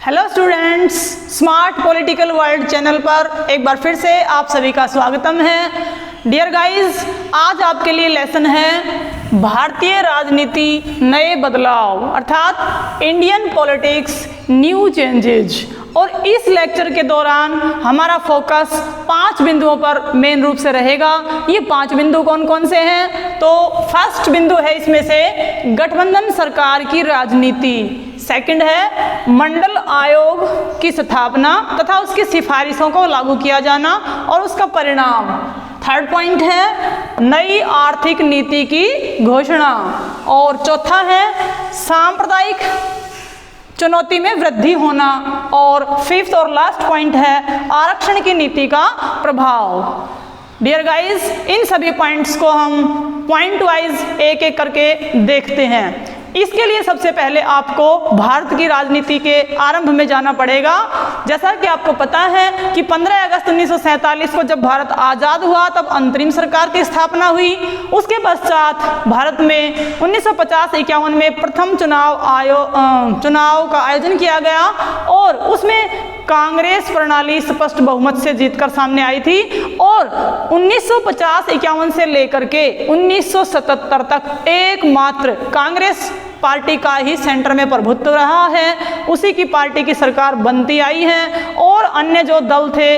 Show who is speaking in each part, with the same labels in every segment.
Speaker 1: Hello students, smart political world channel पर एक बार फिर से आप सभी का स्वागतम है। डियर गाइस, आज आपके लिए लेसन है भारतीय राजनीति नए बदलाव अर्थात इंडियन पॉलिटिक्स न्यू चेंजेज। और इस लेक्चर के दौरान हमारा फोकस 5 बिंदुओं पर मेन रूप से रहेगा। ये 5 बिंदु कौन कौन से हैं? तो फर्स्ट बिंदु है इसमें से गठबंधन सरकार की राजनीति, सेकंड है मंडल आयोग की स्थापना तथा उसकी सिफारिशों को लागू किया जाना और उसका परिणाम, थर्ड पॉइंट है नई आर्थिक नीति की घोषणा और चौथा है सांप्रदायिक चुनौती में वृद्धि होना और फिफ्थ और लास्ट पॉइंट है आरक्षण की नीति का प्रभाव। डियर गाइस, इन सभी पॉइंट्स को हम पॉइंट वाइज एक एक करके देखते हैं। इसके लिए सबसे पहले आपको भारत की राजनीति के आरंभ में जाना पड़ेगा। जैसा कि आपको पता है कि 15 अगस्त 1947 को जब भारत आज़ाद हुआ तब अंतरिम सरकार की स्थापना हुई। उसके पश्चात भारत में 1950-51 में प्रथम चुनाव का आयोजन किया गया और उसमें कांग्रेस प्रणाली स्पष्ट बहुमत से जीतकर सामने आई थी और 1950-51 से लेकर के 1977 तक एकमात्र कांग्रेस पार्टी का ही सेंटर में प्रभुत्व रहा है। उसी की पार्टी की सरकार बनती आई है और अन्य जो दल थे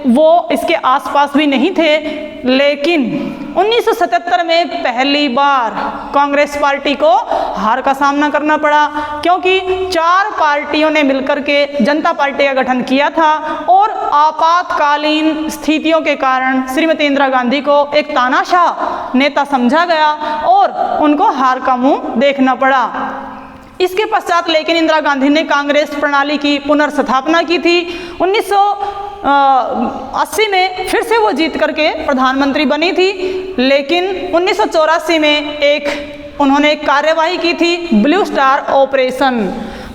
Speaker 1: वो इसके आसपास भी नहीं थे। लेकिन 1977 में पहली बार कांग्रेस पार्टी को हार का सामना करना पड़ा क्योंकि 4 पार्टियों ने मिलकर के जनता पार्टी का गठन किया था और आपातकालीन स्थितियों के कारण श्रीमती इंदिरा गांधी को एक तानाशाह नेता समझा गया और उनको हार का मुंह देखना पड़ा। इसके पश्चात लेकिन इंदिरा गांधी ने कांग्रेस प्रणाली की पुनर्स्थापना की थी। 1980 में फिर से वो जीत करके प्रधानमंत्री बनी थी। लेकिन 1984 में उन्होंने एक कार्यवाही की थी, blue star operation.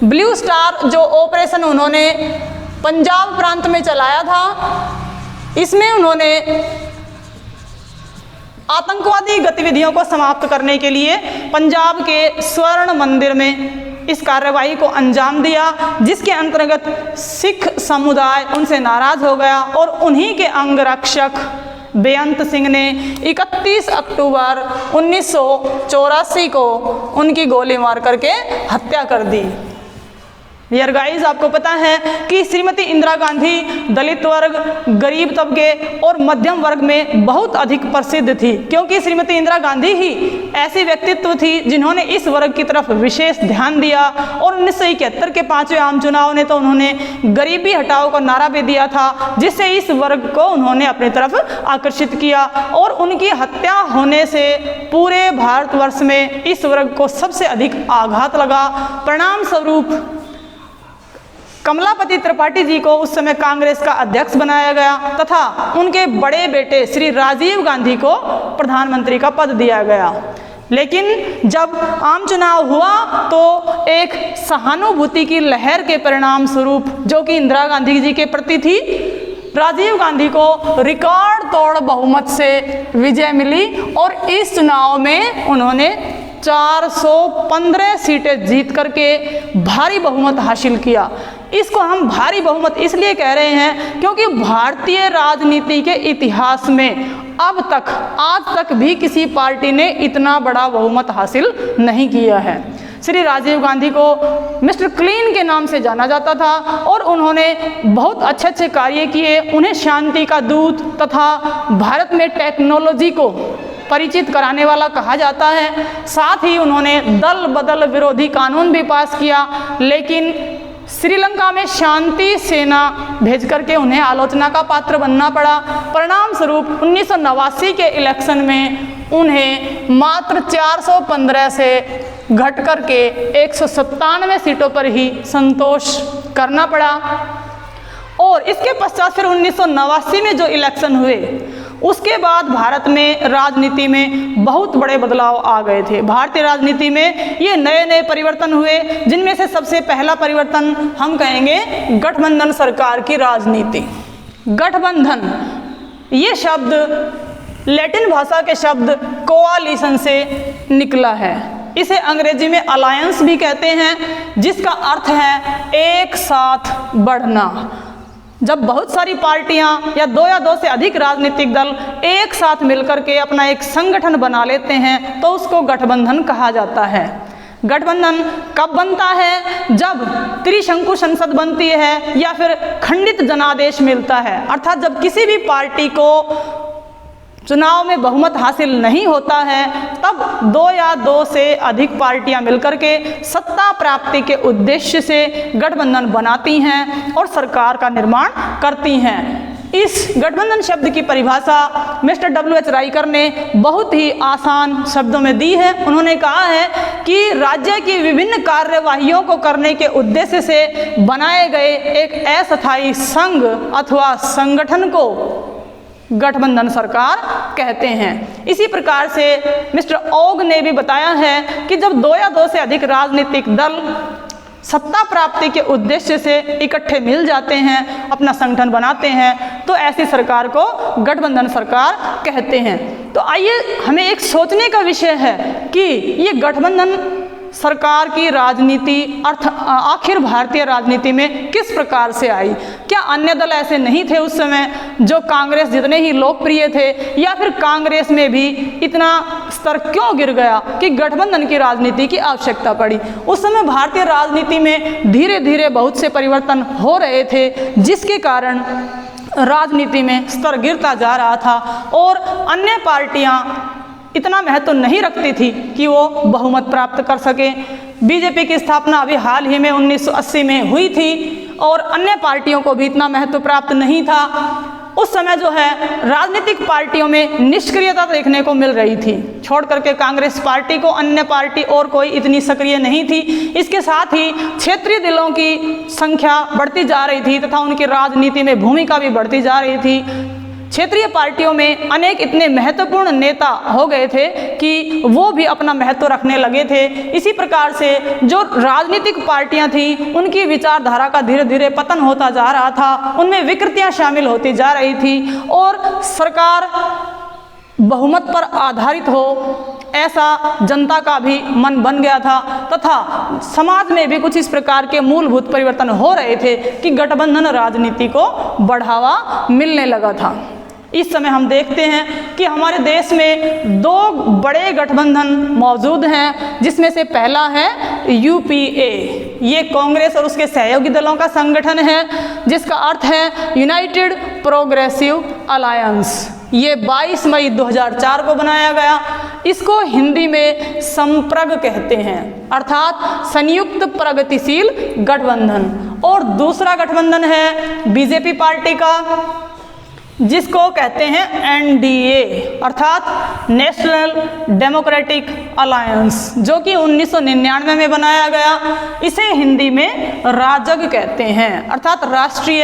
Speaker 1: Blue star जो ऑपरेशन उन्होंने पंजाब प्रांत में चलाया था, इसमें उन्होंने आतंकवादी गतिविधियों को समाप्त करने के लिए पंजाब के स्वर्ण मंदिर में इस कार्यवाही को अंजाम दिया, जिसके अंतर्गत सिख समुदाय उनसे नाराज हो गया और उन्हीं के अंगरक्षक बेअंत सिंह ने 31 अक्टूबर 1984 को उनकी गोली मार करके हत्या कर दी। डियर गाइस, आपको पता है कि श्रीमती इंदिरा गांधी दलित वर्ग, गरीब तबके और मध्यम वर्ग में बहुत अधिक प्रसिद्ध थी क्योंकि श्रीमती इंदिरा गांधी ही ऐसी व्यक्तित्व थी जिन्होंने इस वर्ग की तरफ विशेष ध्यान दिया। और 1971 के 5वें आम चुनाव ने तो उन्होंने गरीबी हटाओ का नारा भी दिया था, जिससे इस वर्ग को उन्होंने अपनी तरफ आकर्षित किया और उनकी हत्या होने से पूरे भारतवर्ष में इस वर्ग को सबसे अधिक आघात लगा। परिणाम स्वरूप कमलापति त्रिपाठी जी को उस समय कांग्रेस का अध्यक्ष बनाया गया तथा उनके बड़े बेटे श्री राजीव गांधी को प्रधानमंत्री का पद दिया गया। लेकिन जब आम चुनाव हुआ तो एक सहानुभूति की लहर के परिणाम स्वरूप, जो कि इंदिरा गांधी जी के प्रति थी, राजीव गांधी को रिकॉर्ड तोड़ बहुमत से विजय मिली और इस चुनाव में उन्होंने 415 सीटें जीत करके भारी बहुमत हासिल किया। इसको हम भारी बहुमत इसलिए कह रहे हैं क्योंकि भारतीय राजनीति के इतिहास में अब तक, आज तक भी किसी पार्टी ने इतना बड़ा बहुमत हासिल नहीं किया है। श्री राजीव गांधी को मिस्टर क्लीन के नाम से जाना जाता था और उन्होंने बहुत अच्छे अच्छे कार्य किए। उन्हें शांति का दूत तथा भारत में टेक्नोलॉजी को परिचित कराने वाला कहा जाता है। साथ ही उन्होंने दल बदल विरोधी कानून भी पास किया, लेकिन श्रीलंका में शांति सेना भेज करके उन्हें आलोचना का पात्र बनना पड़ा। परिणाम स्वरूप 1989 के इलेक्शन में उन्हें मात्र 415 से घट करके 197 सीटों पर ही संतोष करना पड़ा। और इसके पश्चात फिर 1989 में जो इलेक्शन हुए उसके बाद भारत में राजनीति में बहुत बड़े बदलाव आ गए थे। भारतीय राजनीति में ये नए नए परिवर्तन हुए, जिनमें से सबसे पहला परिवर्तन हम कहेंगे गठबंधन सरकार की राजनीति। गठबंधन ये शब्द लैटिन भाषा के शब्द कोआलिशन से निकला है। इसे अंग्रेजी में अलायंस भी कहते हैं, जिसका अर्थ है एक साथ बढ़ना। जब बहुत सारी पार्टियां या दो से अधिक राजनीतिक दल एक साथ मिलकर के अपना एक संगठन बना लेते हैं तो उसको गठबंधन कहा जाता है। गठबंधन कब बनता है? जब त्रिशंकु संसद बनती है या फिर खंडित जनादेश मिलता है, अर्थात जब किसी भी पार्टी को चुनाव में बहुमत हासिल नहीं होता है, तब दो से अधिक पार्टियां मिलकर के सत्ता प्राप्ति के उद्देश्य से गठबंधन बनाती हैं और सरकार का निर्माण करती हैं। इस गठबंधन शब्द की परिभाषा मिस्टर W.H. राइकर ने बहुत ही आसान शब्दों में दी है। उन्होंने कहा है कि राज्य की विभिन्न कार्यवाहियों को करने के उद्देश्य से बनाए गए एक अस्थायी संघ अथवा संगठन को गठबंधन सरकार कहते हैं। इसी प्रकार से मिस्टर ओग ने भी बताया है कि जब दो से अधिक राजनीतिक दल सत्ता प्राप्ति के उद्देश्य से इकट्ठे मिल जाते हैं, अपना संगठन बनाते हैं, तो ऐसी सरकार को गठबंधन सरकार कहते हैं। तो आइए, हमें एक सोचने का विषय है कि ये गठबंधन सरकार की राजनीति आखिर भारतीय राजनीति में किस प्रकार से आई। क्या अन्य दल ऐसे नहीं थे उस समय जो कांग्रेस जितने ही लोकप्रिय थे, या फिर कांग्रेस में भी इतना स्तर क्यों गिर गया कि गठबंधन की राजनीति की आवश्यकता पड़ी। उस समय भारतीय राजनीति में धीरे धीरे बहुत से परिवर्तन हो रहे थे, जिसके कारण राजनीति में स्तर गिरता जा रहा था और अन्य पार्टियां इतना महत्व नहीं रखती थी कि वो बहुमत प्राप्त कर सके। बीजेपी की स्थापना अभी हाल ही में 1980 में हुई थी और अन्य पार्टियों को भी इतना महत्व प्राप्त नहीं था। उस समय जो है राजनीतिक पार्टियों में निष्क्रियता देखने को मिल रही थी, छोड़ करके कांग्रेस पार्टी को अन्य पार्टी और कोई इतनी सक्रिय नहीं थी। इसके साथ ही क्षेत्रीय दलों की संख्या बढ़ती जा रही थी तथा उनकी राजनीति में भूमिका भी बढ़ती जा रही थी। क्षेत्रीय पार्टियों में अनेक इतने महत्वपूर्ण नेता हो गए थे कि वो भी अपना महत्व रखने लगे थे। इसी प्रकार से जो राजनीतिक पार्टियां थीं, उनकी विचारधारा का धीरे धीरे पतन होता जा रहा था, उनमें विकृतियां शामिल होती जा रही थी और सरकार बहुमत पर आधारित हो, ऐसा जनता का भी मन बन गया था तथा समाज में भी कुछ इस प्रकार के मूलभूत परिवर्तन हो रहे थे कि गठबंधन राजनीति को बढ़ावा मिलने लगा था। इस समय हम देखते हैं कि हमारे देश में दो बड़े गठबंधन मौजूद हैं, जिसमें से पहला है UPA। ये कांग्रेस और उसके सहयोगी दलों का संगठन है, जिसका अर्थ है यूनाइटेड प्रोग्रेसिव अलायंस। ये 22 मई 2004 को बनाया गया। इसको हिंदी में संप्रग कहते हैं, अर्थात संयुक्त प्रगतिशील गठबंधन। और दूसरा गठबंधन है बीजेपी पार्टी का, जिसको कहते हैं NDA, अर्थात नेशनल डेमोक्रेटिक अलायंस, जो कि 1999 में बनाया गया। इसे हिंदी में राजग कहते हैं, अर्थात राष्ट्रीय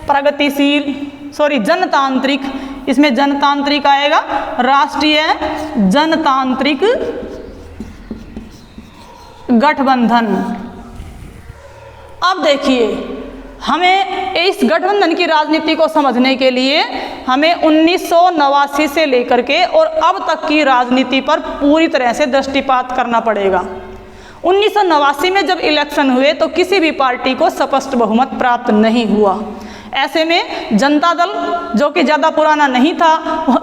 Speaker 1: प्रगतिशील जनतांत्रिक, इसमें जनतांत्रिक आएगा, राष्ट्रीय जनतांत्रिक गठबंधन। अब देखिए, हमें इस गठबंधन की राजनीति को समझने के लिए हमें 1989 से लेकर के और अब तक की राजनीति पर पूरी तरह से दृष्टिपात करना पड़ेगा। 1989 में जब इलेक्शन हुए तो किसी भी पार्टी को स्पष्ट बहुमत प्राप्त नहीं हुआ। ऐसे में जनता दल, जो कि ज़्यादा पुराना नहीं था,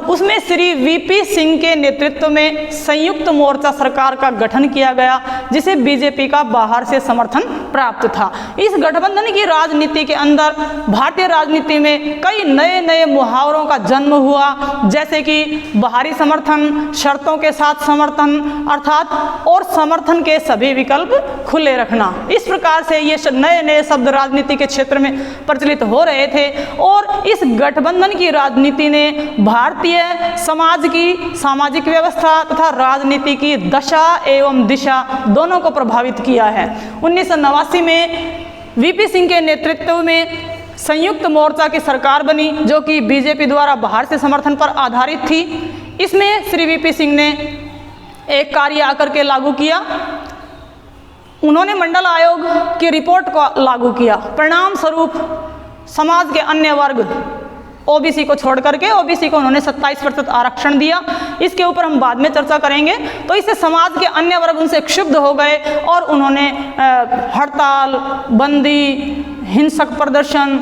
Speaker 1: उसमें श्री VP सिंह के नेतृत्व में संयुक्त मोर्चा सरकार का गठन किया गया, जिसे बीजेपी का बाहर से समर्थन प्राप्त था। इस गठबंधन की राजनीति के अंदर भारतीय राजनीति में कई नए नए मुहावरों का जन्म हुआ, जैसे कि बाहरी समर्थन, शर्तों के साथ समर्थन, अर्थात और समर्थन के सभी विकल्प खुले रखना। इस प्रकार से ये नए नए शब्द राजनीति के क्षेत्र में प्रचलित हो रहे थे और इस गठबंधन की राजनीति ने भारतीय समाज की सामाजिक व्यवस्था तथा राजनीति की दशा एवं दिशा दोनों को प्रभावित किया है। 1989 में VP सिंह के नेतृत्व में संयुक्त मोर्चा की सरकार बनी, जो कि बीजेपी द्वारा बाहर से समर्थन पर आधारित थी। इसमें श्री VP सिंह ने एक कार्य आकर के लागू किया। उन्होंने मंडल आयोग की रिपोर्ट को लागू किया। परिणाम स्वरूप समाज के अन्य वर्ग ओबीसी को छोड़ करके ओबीसी को उन्होंने 27% आरक्षण दिया। इसके ऊपर हम बाद में चर्चा करेंगे। तो इससे समाज के अन्य वर्ग उनसे क्षुब्ध हो गए और उन्होंने हड़ताल, बंदी, हिंसक प्रदर्शन,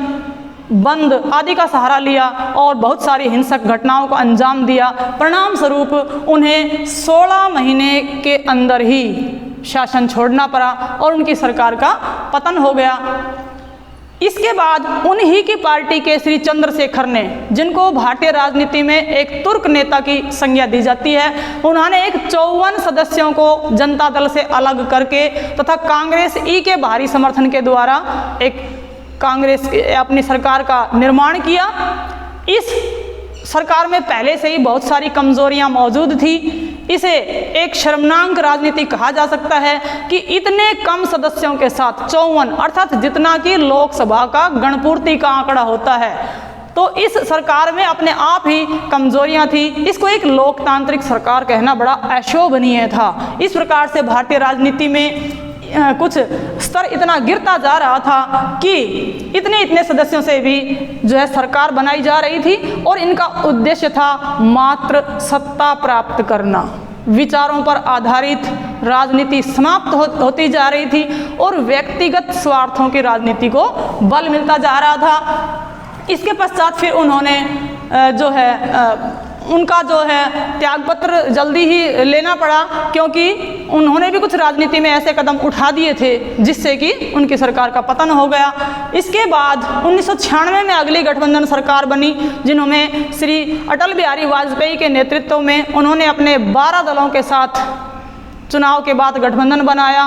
Speaker 1: बंद आदि का सहारा लिया और बहुत सारी हिंसक घटनाओं को अंजाम दिया। परिणाम स्वरूप उन्हें 16 महीने के अंदर ही शासन छोड़ना पड़ा और उनकी सरकार का पतन हो गया। इसके बाद उन्हीं की पार्टी के श्री चंद्रशेखर ने, जिनको भारतीय राजनीति में एक तुर्क नेता की संज्ञा दी जाती है, उन्होंने एक 54 सदस्यों को जनता दल से अलग करके तथा कांग्रेस ई के भारी समर्थन के द्वारा एक कांग्रेस अपनी सरकार का निर्माण किया। इस सरकार में पहले से ही बहुत सारी कमजोरियां मौजूद थी। इसे एक शर्मनाक राजनीति कहा जा सकता है कि इतने कम सदस्यों के साथ 54 अर्थात जितना कि लोकसभा का गणपूर्ति का आंकड़ा होता है, तो इस सरकार में अपने आप ही कमजोरियां थी। इसको एक लोकतांत्रिक सरकार कहना बड़ा अशोभनीय था। इस प्रकार से भारतीय राजनीति में कुछ स्तर इतना गिरता जा रहा था कि इतने सदस्यों से भी जो है सरकार बनाई जा रही थी और इनका उद्देश्य था मात्र सत्ता प्राप्त करना। विचारों पर आधारित राजनीति समाप्त होती जा रही थी और व्यक्तिगत स्वार्थों की राजनीति को बल मिलता जा रहा था। इसके पश्चात फिर उन्होंने उनका त्यागपत्र जल्दी ही लेना पड़ा, क्योंकि उन्होंने भी कुछ राजनीति में ऐसे कदम उठा दिए थे जिससे कि उनकी सरकार का पतन हो गया। इसके बाद 1996 में अगली गठबंधन सरकार बनी, जिन्होंने श्री अटल बिहारी वाजपेयी के नेतृत्व में उन्होंने अपने 12 दलों के साथ चुनाव के बाद गठबंधन बनाया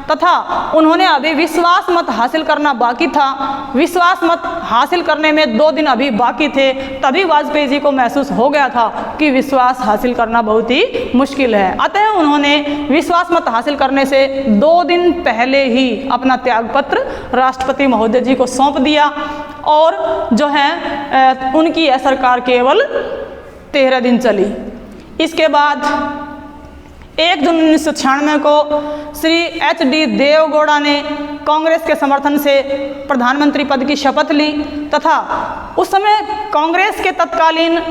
Speaker 1: तथा उन्होंने अभी विश्वास मत हासिल करना बाकी था। विश्वास मत हासिल करने में 2 दिन अभी बाकी थे, तभी वाजपेयी जी को महसूस हो गया था कि विश्वास हासिल करना बहुत ही मुश्किल है। अतः उन्होंने विश्वास मत हासिल करने से 2 दिन पहले ही अपना त्यागपत्र राष्ट्रपति महोदय जी को सौंप दिया और उनकी यह सरकार केवल 13 दिन चली। इसके बाद 1 जून 1996 को श्री एच.डी. देवेगौड़ा ने कांग्रेस के समर्थन से प्रधानमंत्री पद की शपथ ली तथा उस समय कांग्रेस के तत्कालीन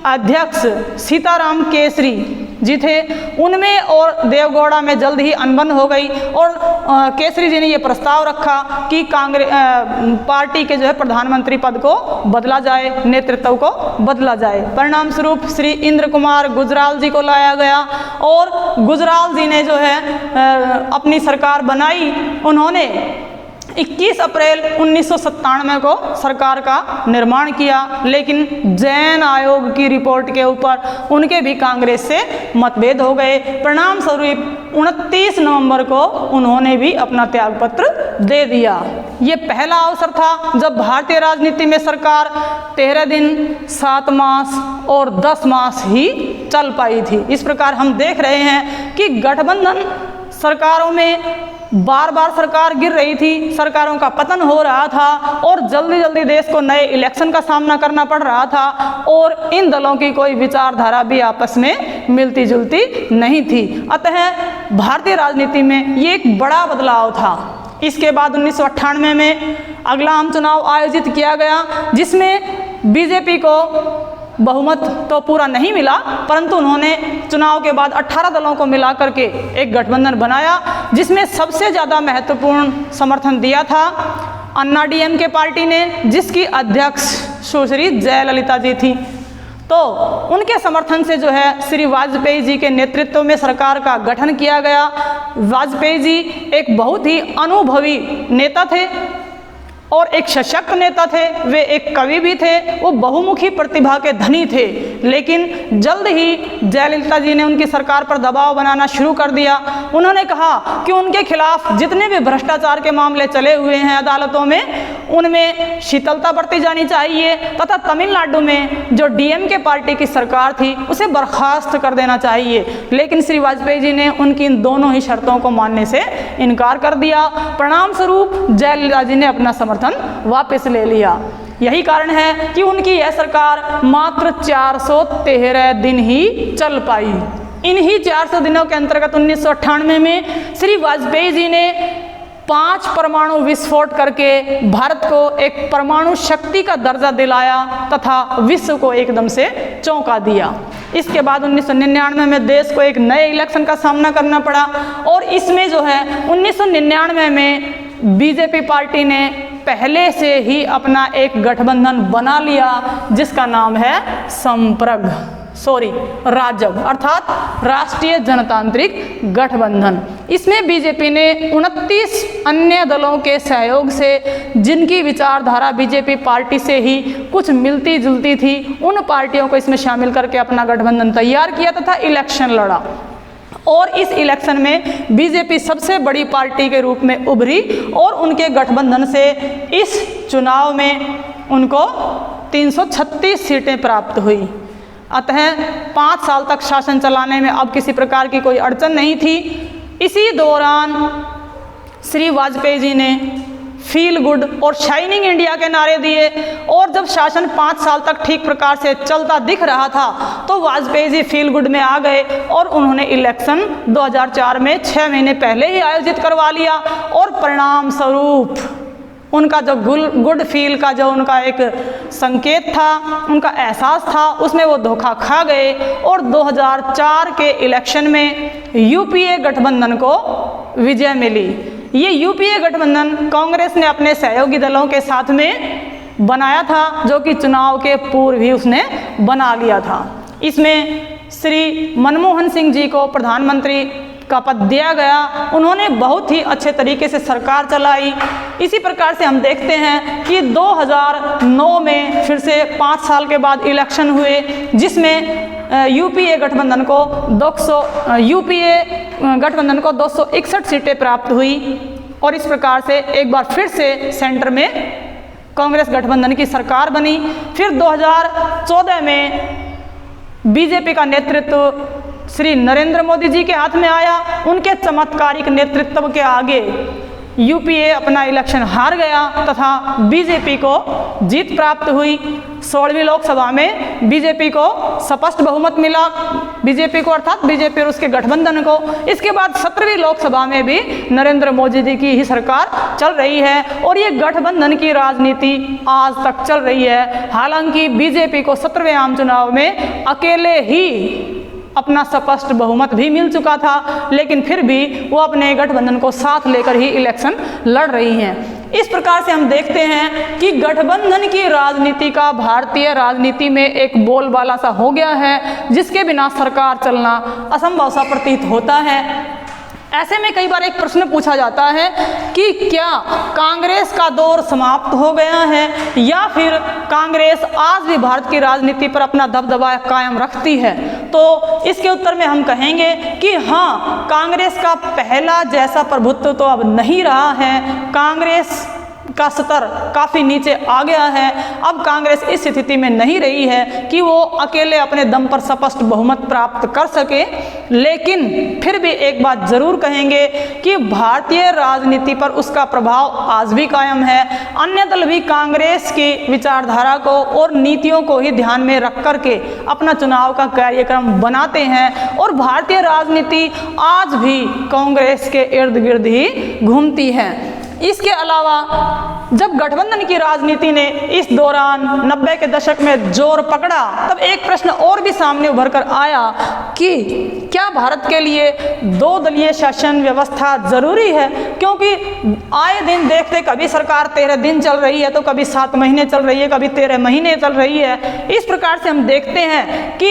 Speaker 1: अध्यक्ष सीताराम केसरी जी थे, उनमें और देवेगौड़ा में जल्द ही अनबन हो गई और केसरी जी ने ये प्रस्ताव रखा कि कांग्रेस पार्टी के प्रधानमंत्री पद को बदला जाए, नेतृत्व को बदला जाए। परिणाम स्वरूप श्री इंद्र कुमार गुजराल जी को लाया गया और गुजराल जी ने अपनी सरकार बनाई। उन्होंने 21 अप्रैल 1997 को सरकार का निर्माण किया, लेकिन जैन आयोग की रिपोर्ट के ऊपर उनके भी कांग्रेस से मतभेद हो गए। परिणाम स्वरूप 29 नवंबर को उन्होंने भी अपना त्यागपत्र दे दिया। ये पहला अवसर था जब भारतीय राजनीति में सरकार 13 दिन, 7 मास और 10 मास ही चल पाई थी। इस प्रकार हम देख रहे हैं कि गठबंधन सरकारों में बार बार सरकार गिर रही थी, सरकारों का पतन हो रहा था और जल्दी जल्दी देश को नए इलेक्शन का सामना करना पड़ रहा था और इन दलों की कोई विचारधारा भी आपस में मिलती जुलती नहीं थी। अतः भारतीय राजनीति में ये एक बड़ा बदलाव था। इसके बाद 1998 में अगला आम चुनाव आयोजित किया गया, जिसमें बीजेपी को बहुमत तो पूरा नहीं मिला, परंतु उन्होंने चुनाव के बाद 18 दलों को मिला करके एक गठबंधन बनाया, जिसमें सबसे ज़्यादा महत्वपूर्ण समर्थन दिया था अन्ना डीएमके पार्टी ने, जिसकी अध्यक्ष सुश्री जयललिता जी थी। तो उनके समर्थन से श्री वाजपेयी जी के नेतृत्व में सरकार का गठन किया गया। वाजपेयी जी एक बहुत ही अनुभवी नेता थे और एक सशक्त नेता थे, वे एक कवि भी थे, वो बहुमुखी प्रतिभा के धनी थे। लेकिन जल्द ही जयललिता जी ने उनकी सरकार पर दबाव बनाना शुरू कर दिया। उन्होंने कहा कि उनके खिलाफ जितने भी भ्रष्टाचार के मामले चले हुए हैं अदालतों में, उनमें शीतलता बरती जानी चाहिए तथा तमिलनाडु में जो डीएमके पार्टी की सरकार थी उसे बर्खास्त कर देना चाहिए। लेकिन श्री वाजपेयी जी ने उनकी इन दोनों ही शर्तों को मानने से इनकार कर दिया। परिणाम स्वरूप जयललिता जी ने अपना समर्थन वापस ले लिया। यही कारण है कि उनकी यह सरकार मात्र 413 दिन ही चल पाई। इन्हीं 400 दिनों के अंतर्गत 1998 में श्री वाजपेयी जी ने 5 परमाणु विस्फोट करके भारत को एक परमाणु शक्ति का दर्जा दिलाया तथा विश्व को एकदम से चौंका दिया। इसके बाद 1999 में देश को एक नए इलेक्शन का सामना करना पड़ा और इसमें जो है 1999 में बीजेपी पार्टी ने पहले से ही अपना एक गठबंधन बना लिया जिसका नाम है राजग अर्थात राष्ट्रीय जनतांत्रिक गठबंधन। इसमें बीजेपी ने 29 अन्य दलों के सहयोग से, जिनकी विचारधारा बीजेपी पार्टी से ही कुछ मिलती जुलती थी, उन पार्टियों को इसमें शामिल करके अपना गठबंधन तैयार किया तथा इलेक्शन लड़ा और इस इलेक्शन में बीजेपी सबसे बड़ी पार्टी के रूप में उभरी और उनके गठबंधन से इस चुनाव में उनको 336 सीटें प्राप्त हुई। अतः 5 साल तक शासन चलाने में अब किसी प्रकार की कोई अड़चन नहीं थी। इसी दौरान श्री वाजपेयी जी ने फील गुड और शाइनिंग इंडिया के नारे दिए और जब शासन 5 साल तक ठीक प्रकार से चलता दिख रहा था तो वाजपेयी जी फील गुड में आ गए और उन्होंने इलेक्शन 2004 में 6 महीने पहले ही आयोजित करवा लिया और परिणाम स्वरूप उनका जो गुड फील का जो उनका एक संकेत था, उनका एहसास था, उसमें वो धोखा खा गए और 2004 के इलेक्शन में यूपीए गठबंधन को विजय मिली। ये यूपीए गठबंधन कांग्रेस ने अपने सहयोगी दलों के साथ में बनाया था, जो कि चुनाव के पूर्व ही उसने बना लिया था। इसमें श्री मनमोहन सिंह जी को प्रधानमंत्री का पद दिया गया। उन्होंने बहुत ही अच्छे तरीके से सरकार चलाई। इसी प्रकार से हम देखते हैं कि 2009 में फिर से 5 साल के बाद इलेक्शन हुए जिसमें यूपीए गठबंधन को 261 सीटें प्राप्त हुई और इस प्रकार से एक बार फिर से सेंटर में कांग्रेस गठबंधन की सरकार बनी। फिर 2014 में बीजेपी का नेतृत्व श्री नरेंद्र मोदी जी के हाथ में आया। उनके चमत्कारिक नेतृत्व के आगे यूपीए अपना इलेक्शन हार गया तथा बीजेपी को जीत प्राप्त हुई। 16वीं लोकसभा में बीजेपी को स्पष्ट बहुमत मिला, बीजेपी को अर्थात बीजेपी और उसके गठबंधन को। इसके बाद 17वीं लोकसभा में भी नरेंद्र मोदी जी की ही सरकार चल रही है और ये गठबंधन की राजनीति आज तक चल रही है। हालांकि बीजेपी को 17वें आम चुनाव में अकेले ही अपना स्पष्ट बहुमत भी मिल चुका था, लेकिन फिर भी वो अपने गठबंधन को साथ लेकर ही इलेक्शन लड़ रही हैं। इस प्रकार से हम देखते हैं कि गठबंधन की राजनीति का भारतीय राजनीति में एक बोलबाला सा हो गया है, जिसके बिना सरकार चलना असंभव सा प्रतीत होता है। ऐसे में कई बार एक प्रश्न पूछा जाता है कि क्या कांग्रेस का दौर समाप्त हो गया है या फिर कांग्रेस आज भी भारत की राजनीति पर अपना दबदबा कायम रखती है। तो इसके उत्तर में हम कहेंगे कि हाँ, कांग्रेस का पहला जैसा प्रभुत्व तो अब नहीं रहा है। कांग्रेस का स्तर काफ़ी नीचे आ गया है। अब कांग्रेस इस स्थिति में नहीं रही है कि वो अकेले अपने दम पर स्पष्ट बहुमत प्राप्त कर सके, लेकिन फिर भी एक बात जरूर कहेंगे कि भारतीय राजनीति पर उसका प्रभाव आज भी कायम है। अन्य दल भी कांग्रेस की विचारधारा को और नीतियों को ही ध्यान में रख करके अपना चुनाव का कार्यक्रम बनाते हैं और भारतीय राजनीति आज भी कांग्रेस के इर्द गिर्द ही घूमती है। इसके अलावा जब गठबंधन की राजनीति ने इस दौरान 90 के दशक में जोर पकड़ा, तब एक प्रश्न और भी सामने उभर कर आया कि क्या भारत के लिए 2 दलीय शासन व्यवस्था जरूरी है, क्योंकि आए दिन देखते कभी सरकार 13 दिन चल रही है तो कभी 7 महीने चल रही है, कभी 13 महीने चल रही है। इस प्रकार से हम देखते हैं कि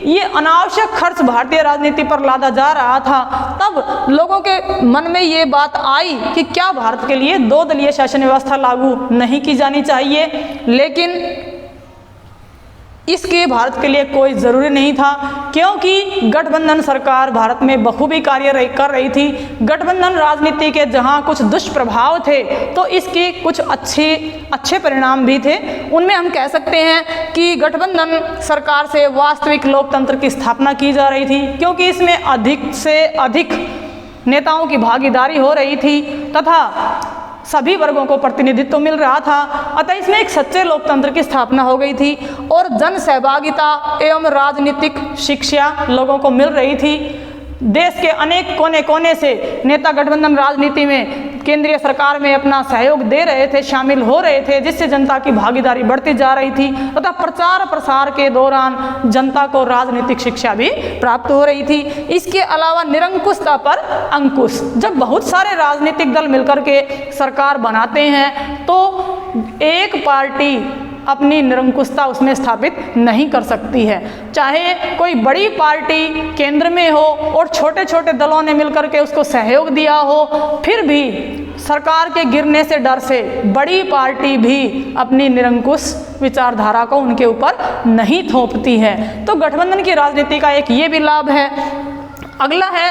Speaker 1: ये अनावश्यक खर्च भारतीय राजनीति पर लादा जा रहा था। तब लोगों के मन में ये बात आई कि क्या भारत के लिए 2 दलीय शासन व्यवस्था लागू नहीं की जानी चाहिए, लेकिन इसके भारत के लिए कोई ज़रूरी नहीं था, क्योंकि गठबंधन सरकार भारत में बखूबी कार्य कर रही थी। गठबंधन राजनीति के जहां कुछ दुष्प्रभाव थे तो इसके कुछ अच्छे परिणाम भी थे। उनमें हम कह सकते हैं कि गठबंधन सरकार से वास्तविक लोकतंत्र की स्थापना की जा रही थी, क्योंकि इसमें अधिक से अधिक नेताओं की भागीदारी हो रही थी तथा सभी वर्गों को प्रतिनिधित्व मिल रहा था। अतः इसमें एक सच्चे लोकतंत्र की स्थापना हो गई थी और जन सहभागिता एवं राजनीतिक शिक्षा लोगों को मिल रही थी। देश के अनेक कोने कोने से नेता गठबंधन राजनीति में केंद्रीय सरकार में अपना सहयोग दे रहे थे, शामिल हो रहे थे, जिससे जनता की भागीदारी बढ़ती जा रही थी तथा प्रचार प्रसार के दौरान जनता को राजनीतिक शिक्षा भी प्राप्त हो रही थी। इसके अलावा निरंकुशता पर अंकुश, जब बहुत सारे राजनीतिक दल मिलकर के सरकार बनाते हैं तो एक पार्टी अपनी निरंकुशता उसमें स्थापित नहीं कर सकती है। चाहे कोई बड़ी पार्टी केंद्र में हो और छोटे छोटे दलों ने मिलकर के उसको सहयोग दिया हो, फिर भी सरकार के गिरने से डर से बड़ी पार्टी भी अपनी निरंकुश विचारधारा को उनके ऊपर नहीं थोपती है। तो गठबंधन की राजनीति का एक ये भी लाभ है। अगला है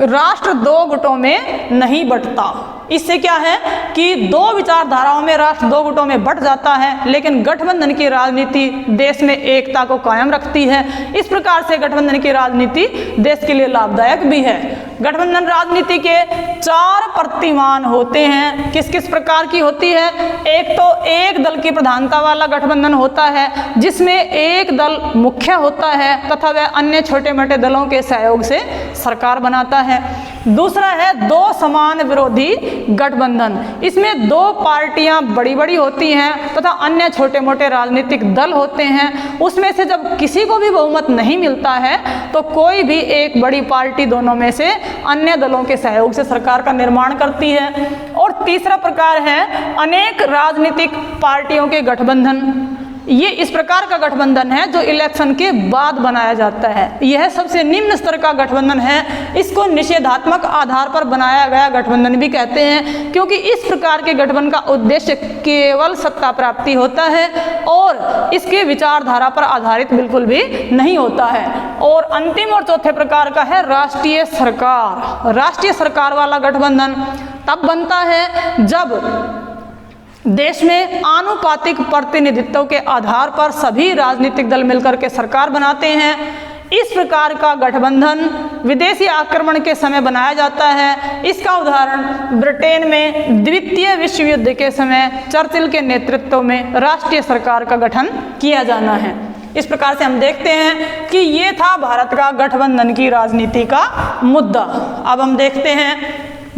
Speaker 1: राष्ट्र दो गुटों में नहीं बंटता। इससे क्या है कि दो विचारधाराओं में राष्ट्र दो गुटों में बंट जाता है, लेकिन गठबंधन की राजनीति देश में एकता को कायम रखती है। इस प्रकार से गठबंधन की राजनीति देश के लिए लाभदायक भी है। गठबंधन राजनीति के 4 प्रतिमान होते हैं। किस किस प्रकार की होती है? एक तो एक दल की प्रधानता वाला गठबंधन होता है, जिसमें एक दल मुख्य होता है तथा वह अन्य छोटे मोटे दलों के सहयोग से सरकार बनाता है। दूसरा है दो समान विरोधी गठबंधन। इसमें दो पार्टियां बड़ी बड़ी होती हैं तथा अन्य छोटे मोटे राजनीतिक दल होते हैं। उसमें से जब किसी को भी बहुमत नहीं मिलता है तो कोई भी एक बड़ी पार्टी दोनों में से अन्य दलों के सहयोग से सरकार का निर्माण करती है। और तीसरा प्रकार है अनेक राजनीतिक पार्टियों के गठबंधन। ये इस प्रकार का गठबंधन है जो इलेक्शन के बाद बनाया जाता है। यह सबसे निम्न स्तर का गठबंधन है। इसको निषेधात्मक आधार पर बनाया गया गठबंधन भी कहते हैं, क्योंकि इस प्रकार के गठबंधन का उद्देश्य केवल सत्ता प्राप्ति होता है और इसके विचारधारा पर आधारित बिल्कुल भी नहीं होता है। और अंतिम और चौथे प्रकार का है राष्ट्रीय सरकार। राष्ट्रीय सरकार वाला गठबंधन तब बनता है जब देश में आनुपातिक प्रतिनिधित्व के आधार पर सभी राजनीतिक दल मिलकर के सरकार बनाते हैं। इस प्रकार का गठबंधन विदेशी आक्रमण के समय बनाया जाता है। इसका उदाहरण ब्रिटेन में द्वितीय विश्व युद्ध के समय चर्चिल के नेतृत्व में राष्ट्रीय सरकार का गठन किया जाना है। इस प्रकार से हम देखते हैं कि ये था भारत का गठबंधन की राजनीति का मुद्दा। अब हम देखते हैं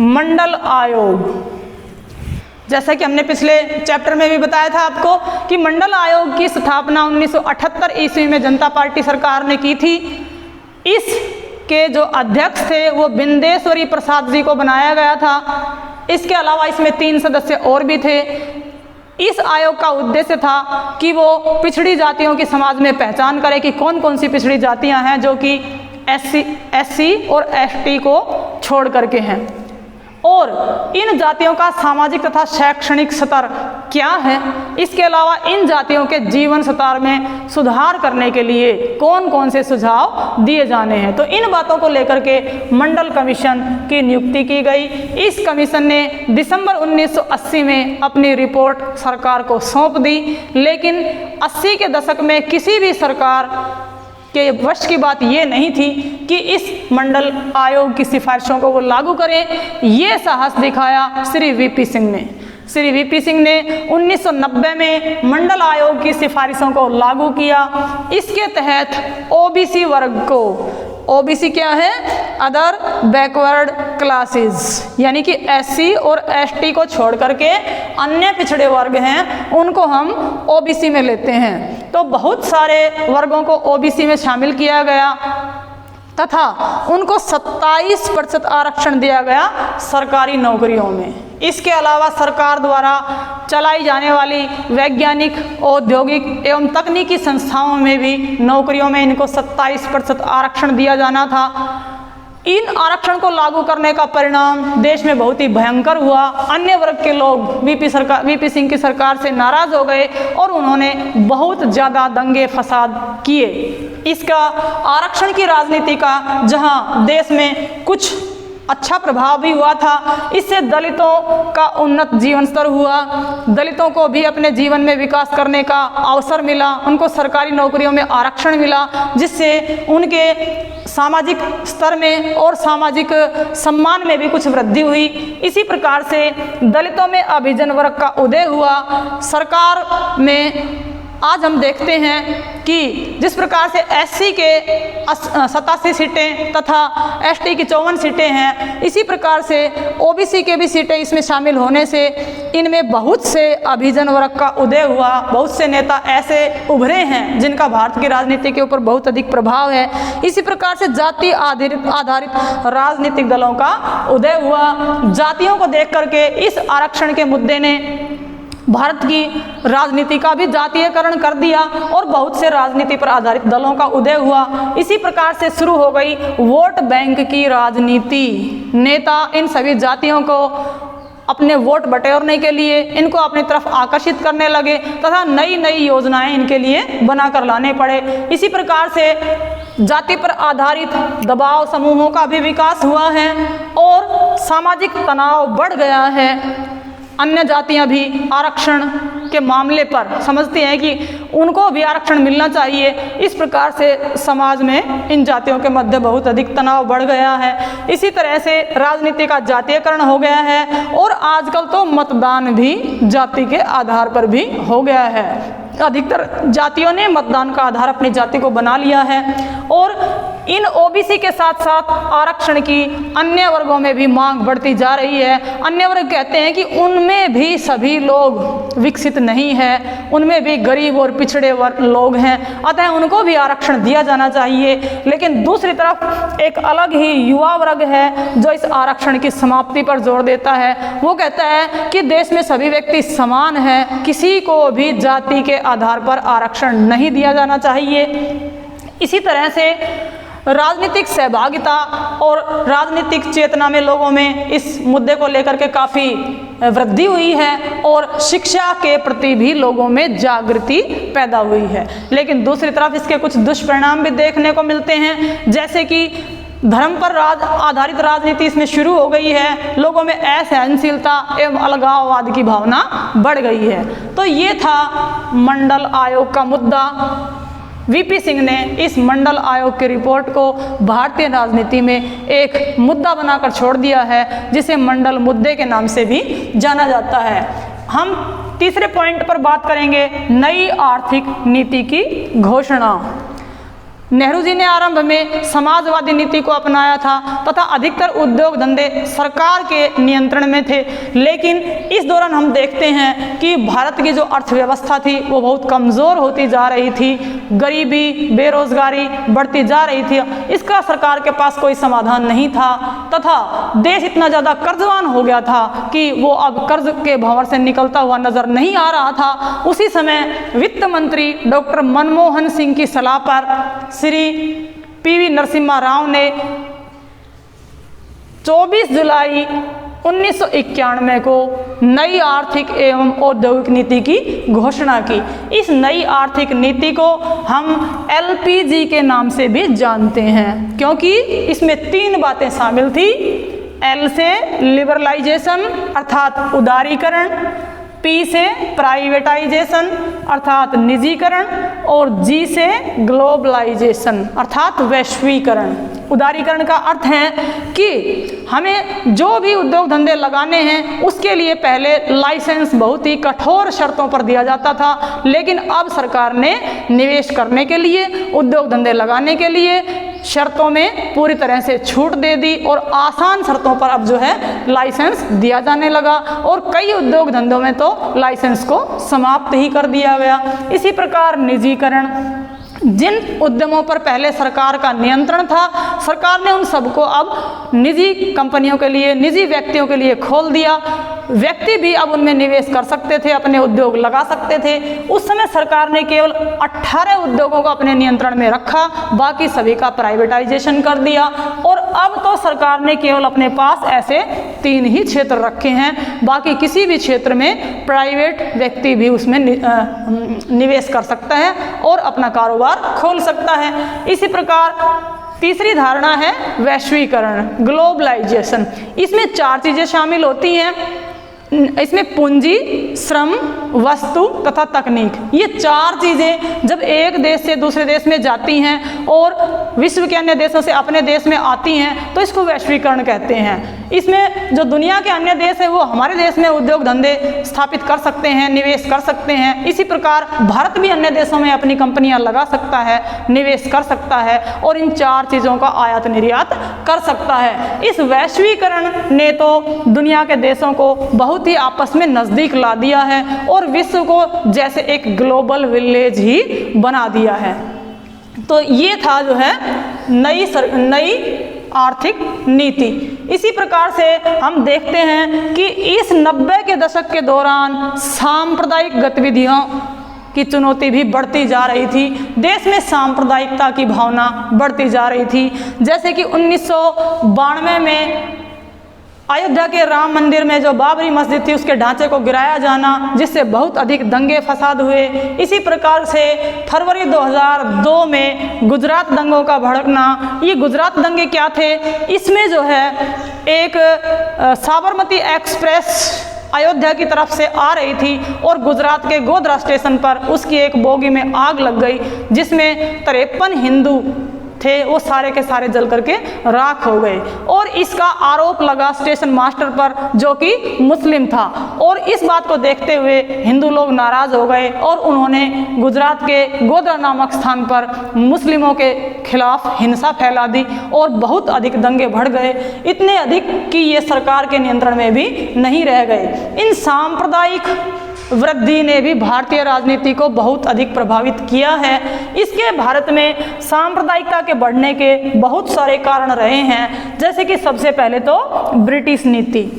Speaker 1: मंडल आयोग। जैसा कि हमने पिछले चैप्टर में भी बताया था आपको कि मंडल आयोग की स्थापना 1978 ईस्वी में जनता पार्टी सरकार ने की थी। इसके जो अध्यक्ष थे वो बिंदेश्वरी प्रसाद जी को बनाया गया था। इसके अलावा इसमें 3 सदस्य और भी थे। इस आयोग का उद्देश्य था कि वो पिछड़ी जातियों की समाज में पहचान करे कि कौन कौन सी पिछड़ी जातियां हैं जो कि एससी और एसटी को छोड़ करके हैं, और इन जातियों का सामाजिक तथा शैक्षणिक स्तर क्या है। इसके अलावा इन जातियों के जीवन स्तर में सुधार करने के लिए कौन कौन से सुझाव दिए जाने हैं। तो इन बातों को लेकर के मंडल कमीशन की नियुक्ति की गई। इस कमीशन ने दिसंबर 1980 में अपनी रिपोर्ट सरकार को सौंप दी, लेकिन 80 के दशक में किसी भी सरकार के वश की बात ये नहीं थी कि इस मंडल आयोग की सिफारिशों को वो लागू करें। ये साहस दिखाया श्री वीपी सिंह ने। श्री वीपी सिंह ने 1990 में मंडल आयोग की सिफारिशों को लागू किया। इसके तहत ओबीसी वर्ग को, ओबीसी क्या है? अदर बैकवर्ड क्लासेस, यानी कि एससी और एसटी को छोड़ करके अन्य पिछड़े वर्ग हैं उनको हम ओबीसी में लेते हैं। तो बहुत सारे वर्गों को ओबीसी में शामिल किया गया तथा उनको 27% आरक्षण दिया गया सरकारी नौकरियों में। इसके अलावा सरकार द्वारा चलाई जाने वाली वैज्ञानिक, औद्योगिक एवं तकनीकी संस्थाओं में भी नौकरियों में इनको 27% आरक्षण दिया जाना था। इन आरक्षण को लागू करने का परिणाम देश में बहुत ही भयंकर हुआ। अन्य वर्ग के लोग वीपी सिंह की सरकार से नाराज हो गए और उन्होंने बहुत ज़्यादा दंगे फसाद किए। इसका आरक्षण की राजनीति का जहां देश में कुछ अच्छा प्रभाव भी हुआ था, इससे दलितों का उन्नत जीवन स्तर हुआ। दलितों को भी अपने जीवन में विकास करने का अवसर मिला, उनको सरकारी नौकरियों में आरक्षण मिला, जिससे उनके सामाजिक स्तर में और सामाजिक सम्मान में भी कुछ वृद्धि हुई। इसी प्रकार से दलितों में अभिजन वर्ग का उदय हुआ। सरकार में आज हम देखते हैं कि जिस प्रकार से एससी के 87 सीटें तथा एसटी की 54 सीटें हैं, इसी प्रकार से ओबीसी के भी सीटें इसमें शामिल होने से इनमें बहुत से अभिजन वर्ग का उदय हुआ। बहुत से नेता ऐसे उभरे हैं जिनका भारत की राजनीति के ऊपर बहुत अधिक प्रभाव है। इसी प्रकार से जाति आधारित राजनीतिक दलों का उदय हुआ। जातियों को देख करके इस आरक्षण के मुद्दे ने भारत की राजनीति का भी जातीयकरण कर दिया और बहुत से राजनीति पर आधारित दलों का उदय हुआ। इसी प्रकार से शुरू हो गई वोट बैंक की राजनीति। नेता इन सभी जातियों को अपने वोट बटोरने के लिए इनको अपनी तरफ आकर्षित करने लगे तथा नई नई योजनाएं इनके लिए बनाकर लाने पड़े। इसी प्रकार से जाति पर आधारित दबाव समूहों का भी विकास हुआ है और सामाजिक तनाव बढ़ गया है। अन्य जातियां भी आरक्षण के मामले पर समझती हैं कि उनको भी आरक्षण मिलना चाहिए। इस प्रकार से समाज में इन जातियों के मध्य बहुत अधिक तनाव बढ़ गया है। इसी तरह से राजनीति का जातीयकरण हो गया है और आजकल तो मतदान भी जाति के आधार पर भी हो गया है। अधिकतर जातियों ने मतदान का आधार अपनी जाति को बना लिया है और इन ओबीसी के साथ साथ आरक्षण की अन्य वर्गों में भी मांग बढ़ती जा रही है। अन्य वर्ग कहते हैं कि उनमें भी सभी लोग विकसित नहीं है, उनमें भी गरीब और पिछड़े वर्ग लोग हैं, अतः उनको भी आरक्षण दिया जाना चाहिए। लेकिन दूसरी तरफ एक अलग ही युवा वर्ग है जो इस आरक्षण की समाप्ति पर जोर देता है। वो कहता है कि देश में सभी व्यक्ति समान हैं, किसी को भी जाति के आधार पर आरक्षण नहीं दिया जाना चाहिए। इसी तरह से राजनीतिक सहभागिता और राजनीतिक चेतना में लोगों में इस मुद्दे को लेकर के काफ़ी वृद्धि हुई है और शिक्षा के प्रति भी लोगों में जागृति पैदा हुई है। लेकिन दूसरी तरफ इसके कुछ दुष्परिणाम भी देखने को मिलते हैं, जैसे कि धर्म पर आधारित राजनीति इसमें शुरू हो गई है। लोगों में असहनशीलता एवं अलगाववाद की भावना बढ़ गई है। तो ये था मंडल आयोग का मुद्दा। वीपी सिंह ने इस मंडल आयोग की रिपोर्ट को भारतीय राजनीति में एक मुद्दा बनाकर छोड़ दिया है, जिसे मंडल मुद्दे के नाम से भी जाना जाता है। हम तीसरे पॉइंट पर बात करेंगे, नई आर्थिक नीति की घोषणा। नेहरू जी ने आरंभ में समाजवादी नीति को अपनाया था तथा अधिकतर उद्योग धंधे सरकार के नियंत्रण में थे। लेकिन इस दौरान हम देखते हैं कि भारत की जो अर्थव्यवस्था थी वो बहुत कमज़ोर होती जा रही थी, गरीबी बेरोजगारी बढ़ती जा रही थी। इसका सरकार के पास कोई समाधान नहीं था तथा देश इतना ज़्यादा कर्जवान हो गया था कि वो अब कर्ज के भंवर से निकलता हुआ नजर नहीं आ रहा था। उसी समय वित्त मंत्री डॉक्टर मनमोहन सिंह की सलाह पर श्री पीवी नरसिम्हा राव ने 24 जुलाई 1991 को नई आर्थिक एवं औद्योगिक नीति की घोषणा की। इस नई आर्थिक नीति को हम एलपीजी के नाम से भी जानते हैं, क्योंकि इसमें 3 बातें शामिल थी। एल से लिबरलाइजेशन अर्थात उदारीकरण, पी से प्राइवेटाइजेशन अर्थात निजीकरण और जी से ग्लोबलाइजेशन अर्थात वैश्वीकरण। उदारीकरण का अर्थ है कि हमें जो भी उद्योग धंधे लगाने हैं उसके लिए पहले लाइसेंस बहुत ही कठोर शर्तों पर दिया जाता था, लेकिन अब सरकार ने निवेश करने के लिए, उद्योग धंधे लगाने के लिए शर्तों में पूरी तरह से छूट दे दी और आसान शर्तों पर अब जो है लाइसेंस दिया जाने लगा और कई उद्योग धंधों में तो लाइसेंस को समाप्त ही कर दिया गया। इसी प्रकार निजीकरण, जिन उद्यमों पर पहले सरकार का नियंत्रण था, सरकार ने उन सबको अब निजी कंपनियों के लिए, निजी व्यक्तियों के लिए खोल दिया। व्यक्ति भी अब उनमें निवेश कर सकते थे, अपने उद्योग लगा सकते थे। उस समय सरकार ने केवल 18 उद्योगों को अपने नियंत्रण में रखा, बाकी सभी का प्राइवेटाइजेशन कर दिया और अब तो सरकार ने केवल अपने पास ऐसे 3 ही क्षेत्र रखे हैं, बाकी किसी भी क्षेत्र में प्राइवेट व्यक्ति भी उसमें निवेश कर सकता है और अपना कारोबार खोल सकता है। इसी प्रकार तीसरी धारणा है वैश्वीकरण, ग्लोबलाइजेशन। इसमें 4 चीज़ें शामिल होती हैं। इसमें पूंजी, श्रम, वस्तु तथा तकनीक, ये 4 चीज़ें जब एक देश से दूसरे देश में जाती हैं और विश्व के अन्य देशों से अपने देश में आती हैं तो इसको वैश्वीकरण कहते हैं। इसमें जो दुनिया के अन्य देश हैं वो हमारे देश में उद्योग धंधे स्थापित कर सकते हैं, निवेश कर सकते हैं। इसी प्रकार भारत भी अन्य देशों में अपनी कंपनियां लगा सकता है, निवेश कर सकता है और इन 4 चीज़ों का आयात निर्यात कर सकता है। इस वैश्वीकरण ने तो दुनिया के देशों को बहुत ही आपस में नज़दीक ला दिया है और विश्व को जैसे एक ग्लोबल विलेज ही बना दिया है। तो ये था जो है नई आर्थिक नीति। इसी प्रकार से हम देखते हैं कि इस 90 के दशक के दौरान सांप्रदायिक गतिविधियों की चुनौती भी बढ़ती जा रही थी। देश में सांप्रदायिकता की भावना बढ़ती जा रही थी। जैसे कि 1992 में अयोध्या के राम मंदिर में जो बाबरी मस्जिद थी उसके ढांचे को गिराया जाना, जिससे बहुत अधिक दंगे फसाद हुए। इसी प्रकार से फरवरी 2002 में गुजरात दंगों का भड़कना। ये गुजरात दंगे क्या थे? इसमें जो है एक साबरमती एक्सप्रेस अयोध्या की तरफ से आ रही थी और गुजरात के गोधरा स्टेशन पर उसकी एक बोगी में आग लग गई, जिसमें 53 हिंदू थे, वो सारे के सारे जल करके राख हो गए। और इसका आरोप लगा स्टेशन मास्टर पर जो कि मुस्लिम था। और इस बात को देखते हुए हिंदू लोग नाराज़ हो गए और उन्होंने गुजरात के गोधरा नामक स्थान पर मुस्लिमों के खिलाफ हिंसा फैला दी और बहुत अधिक दंगे बढ़ गए, इतने अधिक कि ये सरकार के नियंत्रण में भी नहीं रह गए। इन सांप्रदायिक वृद्धि ने भी भारतीय राजनीति को बहुत अधिक प्रभावित किया है। इसके भारत में सांप्रदायिकता के बढ़ने के बहुत सारे कारण रहे हैं। जैसे कि सबसे पहले तो ब्रिटिश नीति।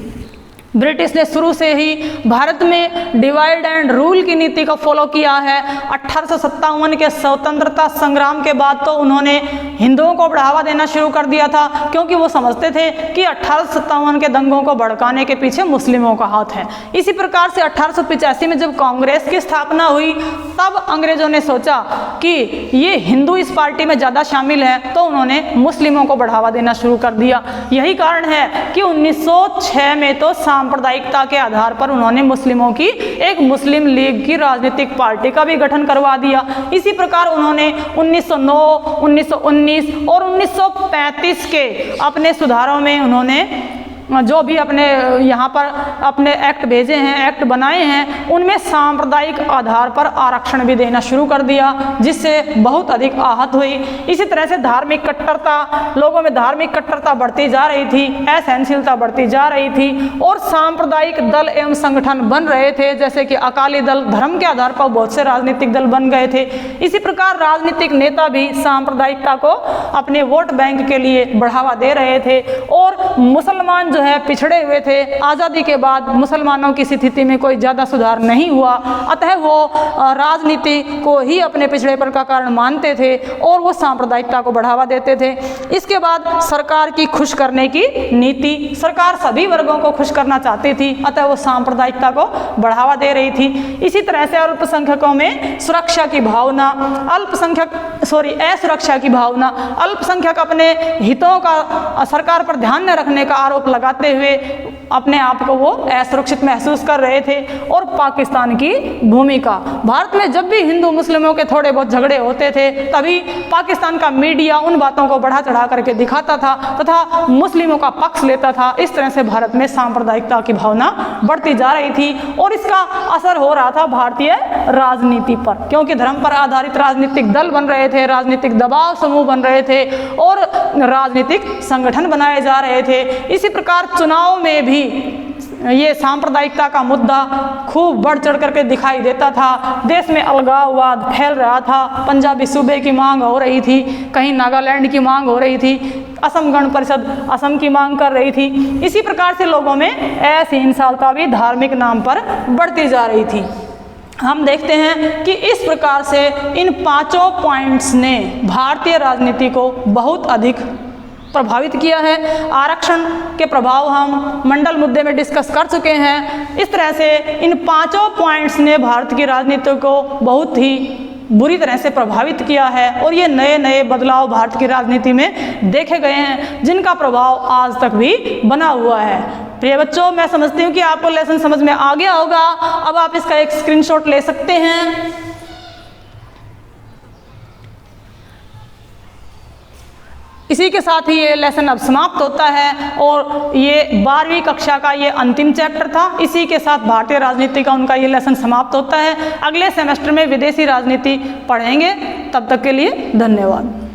Speaker 1: ब्रिटिश ने शुरू से ही भारत में डिवाइड एंड रूल की नीति को फॉलो किया है। 1857 के स्वतंत्रता संग्राम के बाद तो उन्होंने हिंदुओं को बढ़ावा देना शुरू कर दिया था, क्योंकि वो समझते थे कि 1857 के दंगों को भड़काने के पीछे मुस्लिमों का हाथ है। इसी प्रकार से 1885 में जब कांग्रेस की स्थापना हुई तब अंग्रेजों ने सोचा कि ये हिंदू इस पार्टी में ज़्यादा शामिल हैं, तो उन्होंने मुस्लिमों को बढ़ावा देना शुरू कर दिया। यही कारण है कि 1906 में तो सांप्रदायिकता के आधार पर उन्होंने मुस्लिमों की एक मुस्लिम लीग की राजनीतिक पार्टी का भी गठन करवा दिया। इसी प्रकार उन्होंने 1909, 1919 और 1935 के अपने सुधारों में उन्होंने जो भी अपने यहाँ पर अपने एक्ट भेजे हैं, एक्ट बनाए हैं, उनमें सांप्रदायिक आधार पर आरक्षण भी देना शुरू कर दिया, जिससे बहुत अधिक आहत हुई। इसी तरह से धार्मिक कट्टरता, लोगों में धार्मिक कट्टरता बढ़ती जा रही थी, असहनशीलता बढ़ती जा रही थी और सांप्रदायिक दल एवं संगठन बन रहे थे, जैसे कि अकाली दल, धर्म के आधार पर बहुत से राजनीतिक दल बन गए थे। इसी प्रकार राजनीतिक नेता भी सांप्रदायिकता को अपने वोट बैंक के लिए बढ़ावा दे रहे थे और मुसलमान है पिछड़े हुए थे। आज़ादी के बाद मुसलमानों की स्थिति में कोई ज़्यादा सुधार नहीं हुआ, अतः वो राजनीति को ही अपने पिछड़ेपन का कारण मानते थे और वो सांप्रदायिकता को बढ़ावा देते थे। इसके बाद सरकार की खुश करने की नीति, सरकार सभी वर्गों को खुश करना चाहती थी, अतः वो सांप्रदायिकता को बढ़ावा दे रही थी। इसी तरह से अल्पसंख्यकों में सुरक्षा की भावना, असुरक्षा की भावना, अल्पसंख्यक अपने हितों का सरकार पर ध्यान न रखने का आरोप लगाते हुए अपने आप को वो असुरक्षित महसूस कर रहे थे। और पाकिस्तान की भूमिका, भारत में जब भी हिंदू मुस्लिमों के थोड़े बहुत झगड़े होते थे तभी पाकिस्तान का मीडिया उन बातों को बढ़ा चढ़ा करके दिखाता था तथा मुस्लिमों का पक्ष लेता था। इस तरह से भारत में सांप्रदायिकता की भावना बढ़ती जा रही थी और इसका असर हो रहा था भारतीय राजनीति पर, क्योंकि धर्म पर आधारित राजनीतिक दल बन रहे थे, राजनीतिक दबाव समूह बन रहे थे और राजनीतिक संगठन बनाए जा रहे थे। इसी प्रकार चुनाव में भी ये सांप्रदायिकता का मुद्दा खूब बढ़ चढ़ करके दिखाई देता था। देश में अलगाववाद फैल रहा था, पंजाबी सूबे की मांग हो रही थी, कहीं नागालैंड की मांग हो रही थी, असम गण परिषद असम की मांग कर रही थी। इसी प्रकार से लोगों में असहिष्णुता भी धार्मिक नाम पर बढ़ती जा रही थी। हम देखते हैं कि इस प्रकार से इन 5 पॉइंट्स ने भारतीय राजनीति को बहुत अधिक प्रभावित किया है। आरक्षण के प्रभाव हम मंडल मुद्दे में डिस्कस कर चुके हैं। इस तरह से इन 5 पॉइंट्स ने भारत की राजनीति को बहुत ही बुरी तरह से प्रभावित किया है और ये नए नए बदलाव भारत की राजनीति में देखे गए हैं, जिनका प्रभाव आज तक भी बना हुआ है। प्रिय बच्चों, मैं समझती हूँ कि आपको लेसन समझ में आ गया होगा। अब आप इसका एक स्क्रीनशॉट ले सकते हैं। इसी के साथ ही ये लेसन अब समाप्त होता है और ये 12वीं कक्षा का ये अंतिम चैप्टर था। इसी के साथ भारतीय राजनीति का उनका ये लेसन समाप्त होता है। अगले सेमेस्टर में विदेशी राजनीति पढ़ेंगे। तब तक के लिए धन्यवाद।